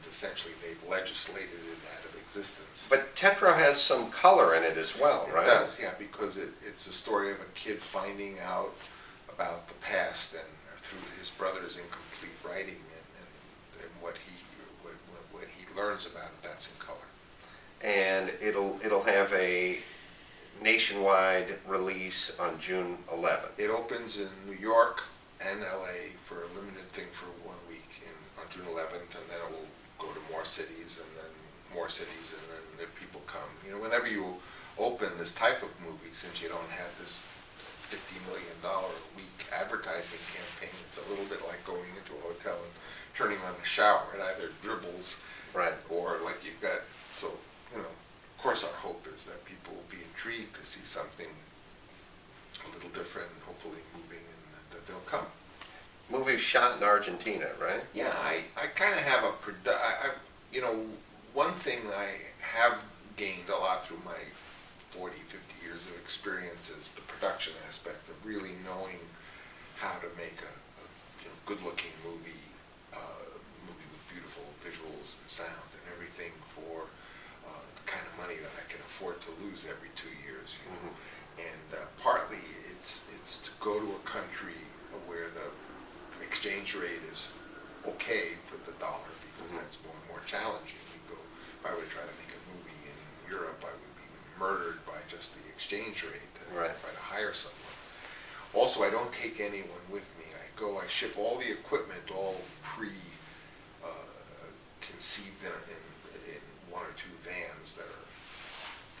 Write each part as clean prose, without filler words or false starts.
essentially they've legislated it out of existence. But Tetro has some color in it as well, right? It does, yeah, because it's a story of a kid finding out about the past and through his brother's incomplete writing and what he learns about it, that's in color. And it'll have a nationwide release on June 11th. It opens in New York and LA for a limited thing for 1 week on June 11th, and then it will go to more cities and then more cities, and then if people come, whenever you open this type of movie, since you don't have this $50 million a week advertising campaign, it's a little bit like going into a hotel and turning on the shower. It either dribbles, right, or like you've got, so, of course our hope is that people will be intrigued to see something a little different and hopefully moving, and that they'll come. Movie shot in Argentina, right? Yeah, I kind of have one thing I have gained a lot through my 40, 50 years of experience is the production aspect of really knowing how to make a good-looking movie with beautiful visuals and sound and everything for the kind of money that I can afford to lose every 2 years. Mm-hmm. And partly it's to go to a country where the exchange rate is okay for the dollar, because mm-hmm. that's more challenging. If I were to try to make a movie in Europe, I would be murdered by just the exchange rate to right. try to hire someone. Also, I don't take anyone with me. I ship all the equipment, all conceived in 1 or 2 vans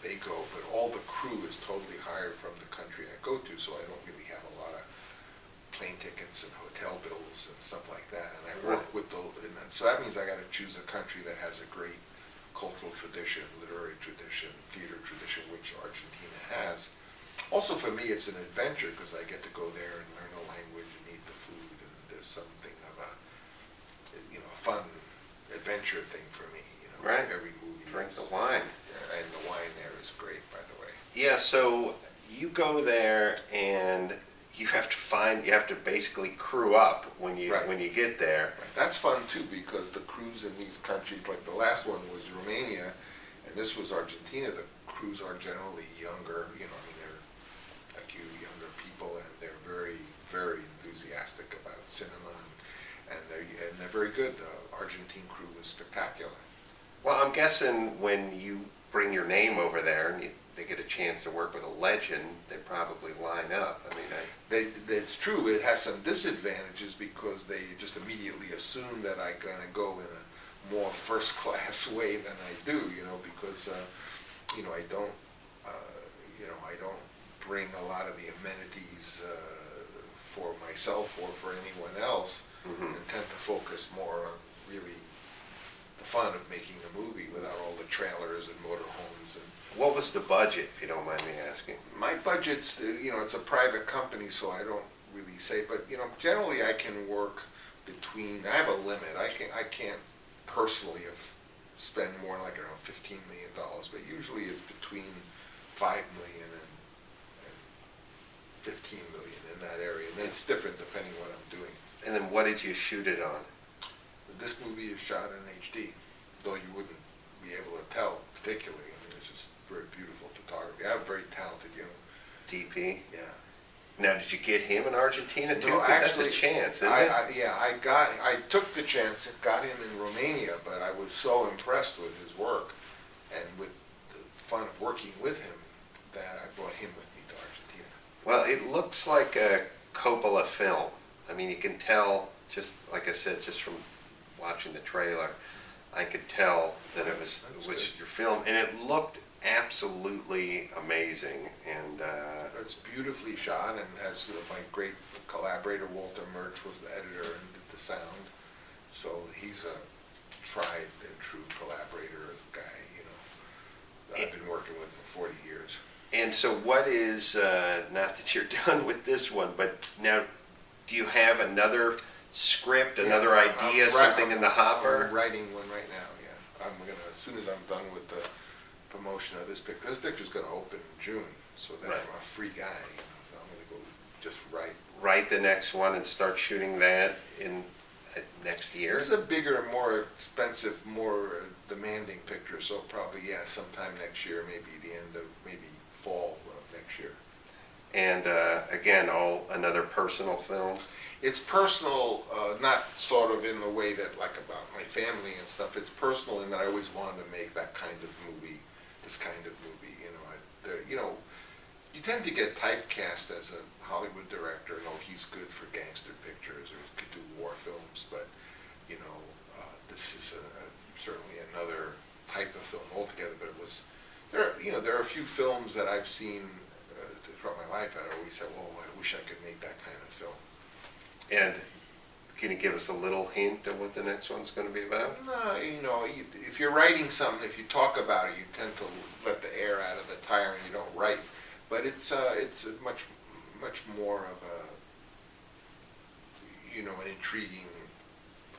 they go, but all the crew is totally hired from the country I go to, so I don't really have a lot of plane tickets and hotel bills and stuff like that. And I work right. so that means I got to choose a country that has a great cultural tradition, literary tradition, theater tradition, which Argentina has. Also for me, it's an adventure because I get to go there and learn the language and eat the food, and there's something of a fun adventure thing for me. Right. Every movie. Drink the wine. And the wine there is great, by the way. Yeah. So you go there and you have to basically crew up when you get there. Right. That's fun too, because the crews in these countries, like the last one was Romania, and this was Argentina. The crews are generally younger. They're like you, younger people, and they're very, very enthusiastic about cinema, and they're very good. The Argentine crew is spectacular. Well, I'm guessing when you bring your name over there and they get a chance to work with a legend, they probably line up. It's true. It has some disadvantages because they just immediately assume that I'm going to go in a more first-class way than I do. Because I don't bring a lot of the amenities for myself or for anyone else, mm-hmm. and tend to focus more on really the fun of making a movie without all the trailers and motorhomes. And what was the budget, if you don't mind me asking? my budget's, it's a private company, so I don't really say, but generally I can work between. I have a limit. I can't personally spend more like around $15 million, but usually it's between $5 million and $15 million in that area, and it's different depending what I'm doing. And then what did you shoot it on? This movie is shot in HD, though you wouldn't be able to tell particularly. It's just very beautiful photography. I have a very talented young DP? Yeah. Now, did you get him in Argentina too? No, 'Cause actually, that's a chance, isn't it? I took the chance and got him in Romania, but I was so impressed with his work and with the fun of working with him that I brought him with me to Argentina. Well, it looks like a Coppola film. You can tell, just like I said, just from watching the trailer, I could tell that it was your film, and it looked absolutely amazing. And it's beautifully shot, and has my great collaborator Walter Murch was the editor and did the sound. So he's a tried and true collaborator guy, that I've been working with for 40 years. And so what is, not that you're done with this one, but now do you have another script, another idea, something in the hopper? I'm writing one right now, yeah. As soon as I'm done with the promotion of this picture's going to open in June, so then right. I'm a free guy, I'm going to go just write. Write the next one and start shooting that in next year. This is a bigger, more expensive, more demanding picture, so probably, yeah, sometime next year, maybe the end of, maybe fall of next year. And again, another personal film. It's personal, not sort of in the way that, like, about my family and stuff. It's personal in that I always wanted to make that kind of movie, this kind of movie. You tend to get typecast as a Hollywood director. He's good for gangster pictures, or he could do war films, but this is certainly another type of film altogether. But there are a few films that I've seen throughout my life that I always said, "Oh, I wish I could make that kind of film." And can you give us a little hint of what the next one's going to be about? No, if you're writing something, if you talk about it, you tend to let the air out of the tire and you don't write. But it's a much more of an intriguing,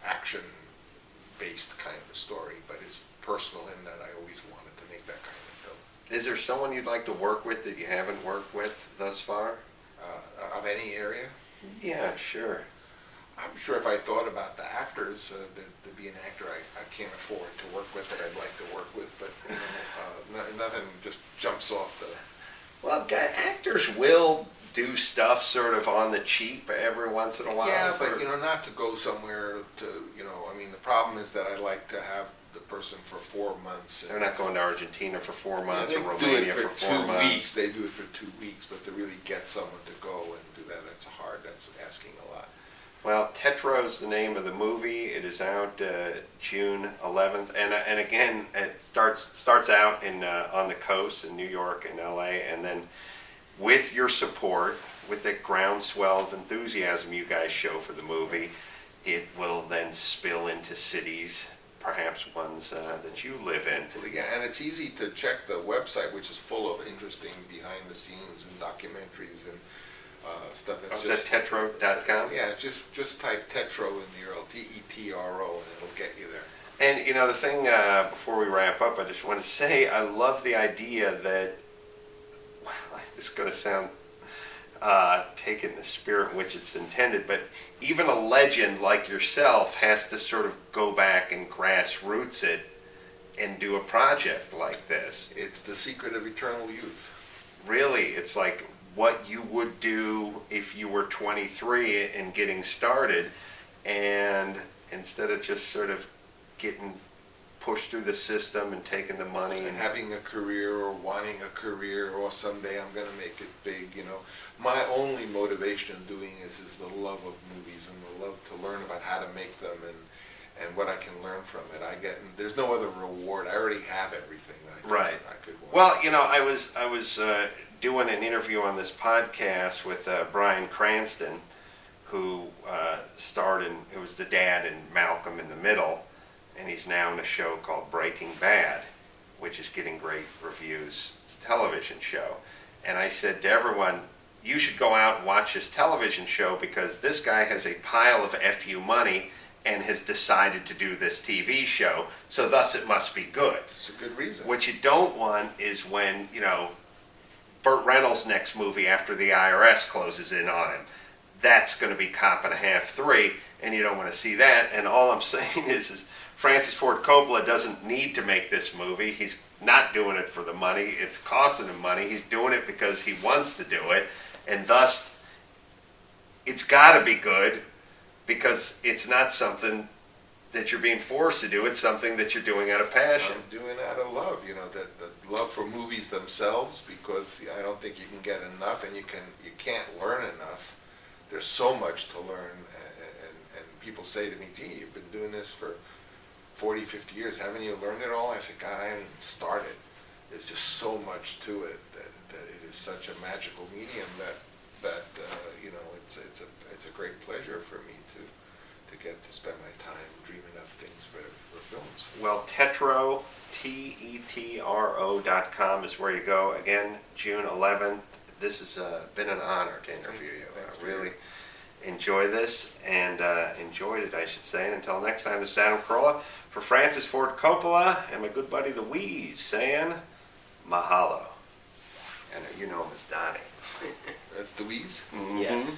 action-based kind of a story. But it's personal in that I always wanted to make that kind of film. Is there someone you'd like to work with that you haven't worked with thus far? Of any area? Yeah, sure. I'm sure if I thought about the actors, there'd be an actor I can't afford to work with that I'd like to work with, but nothing just jumps off the... Well, actors will do stuff sort of on the cheap every once in a while. Yeah, but not to go somewhere to, the problem is that I like to have the person for 4 months. They're not going to Argentina for 4 months Yeah, or Romania for 4 months. Weeks. They do it for 2 weeks, but to really get someone to go and do that, that's asking a lot. Well, Tetro's the name of the movie. It is out June 11th, and again, it starts out on the coast in New York and LA, and then with your support, with the groundswell of enthusiasm you guys show for the movie, it will then spill into cities, perhaps ones that you live in. Yeah, and it's easy to check the website, which is full of interesting behind the scenes and documentaries and stuff. Is that tetro.com? Yeah, just type Tetro in the URL, Tetro, and it'll get you there. And the thing, before we wrap up, I just want to say I love the idea that, well, this is going to sound taken the spirit in which it's intended, but even a legend like yourself has to sort of go back and grassroots it and do a project like this. It's the secret of eternal youth. Really, it's like what you would do if you were 23 and getting started, and instead of just sort of getting pushed through the system and taking the money and having a career or wanting a career or someday I'm going to make it big, My only motivation in doing this is the love of movies and the love to learn about how to make them and what I can learn from it. There's no other reward. I already have everything that I could want. Well, I was doing an interview on this podcast with Bryan Cranston, who starred in, it was the dad in Malcolm in the Middle, and he's now in a show called Breaking Bad, which is getting great reviews. It's a television show. And I said to everyone, you should go out and watch this television show because this guy has a pile of FU money and has decided to do this TV show, so thus it must be good. It's a good reason. What you don't want is when, Burt Reynolds' next movie after the IRS closes in on him. That's going to be Cop and a Half 3, and you don't want to see that. And all I'm saying is Francis Ford Coppola doesn't need to make this movie. He's not doing it for the money. It's costing him money. He's doing it because he wants to do it, and thus it's got to be good because it's not something that you're being forced to do. It's something that you're doing out of passion. I'm doing out of love, the love for movies themselves, because I don't think you can get enough, and you can't learn enough. There's so much to learn, and people say to me, gee, you've been doing this for 40, 50 years. Haven't you learned it all? I said, God, I haven't even started. There's just so much to it that it is such a magical medium that it's a great pleasure for me to get to spend my time dreaming up things for films. Well, Tetro, Tetro.com is where you go. Again, June 11th. This has been an honor to interview you. I really enjoy this, and enjoyed it, I should say. And until next time, this is Adam Carolla for Francis Ford Coppola and my good buddy the Wheeze saying mahalo. And you know him as Donnie. That's the Wheeze? Mm-hmm. Yes.